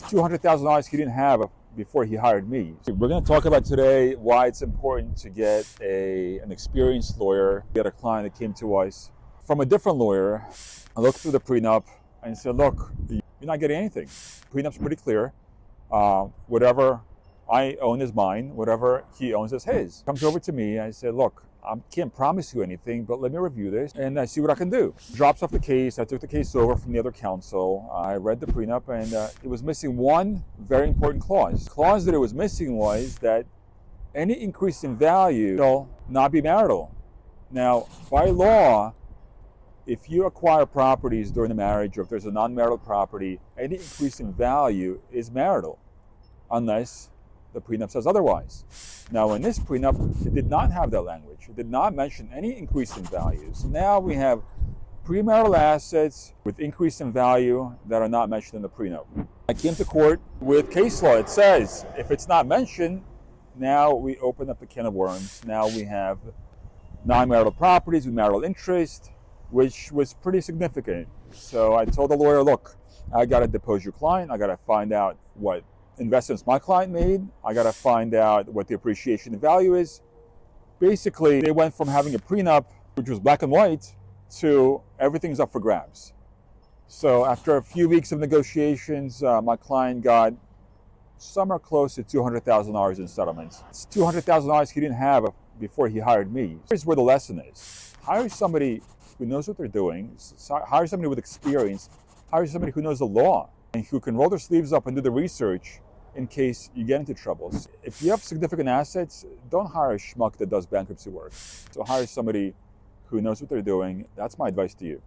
$200,000 he didn't have before he hired me. We're going to talk about today why it's important to get an experienced lawyer. We had a client that came to us from a different lawyer. I looked through the prenup and said, look, you're not getting anything. Prenup's pretty clear. Whatever I own is mine. Whatever he owns is his. Comes over to me. I said, look, I can't promise you anything, but let me review this and I see what I can do. Drops off the case. I took the case over from the other counsel. I read the prenup and it was missing one very important clause. The clause that it was missing was that any increase in value shall not be marital. Now, by law, if you acquire properties during the marriage or if there's a non-marital property, any increase in value is marital, unless the prenup says otherwise. Now, in this prenup, it did not have that language. It did not mention any increase in values. Now we have premarital assets with increase in value that are not mentioned in the prenup. I came to court with case law. It says if it's not mentioned, now we open up the can of worms. Now we have non-marital properties with marital interest, which was pretty significant. So I told the lawyer, look, I got to depose your client. I got to find out what investments my client made. I got to find out what the appreciation and value is. Basically, they went from having a prenup, which was black and white, to everything's up for grabs. So after a few weeks of negotiations, my client got somewhere close to $200,000 in settlements. It's $200,000 he didn't have before he hired me. Here's where the lesson is. Hire somebody who knows what they're doing, hire somebody with experience, hire somebody who knows the law and who can roll their sleeves up and do the research in case you get into troubles. If you have significant assets, don't hire a schmuck that does bankruptcy work. So hire somebody who knows what they're doing. That's my advice to you.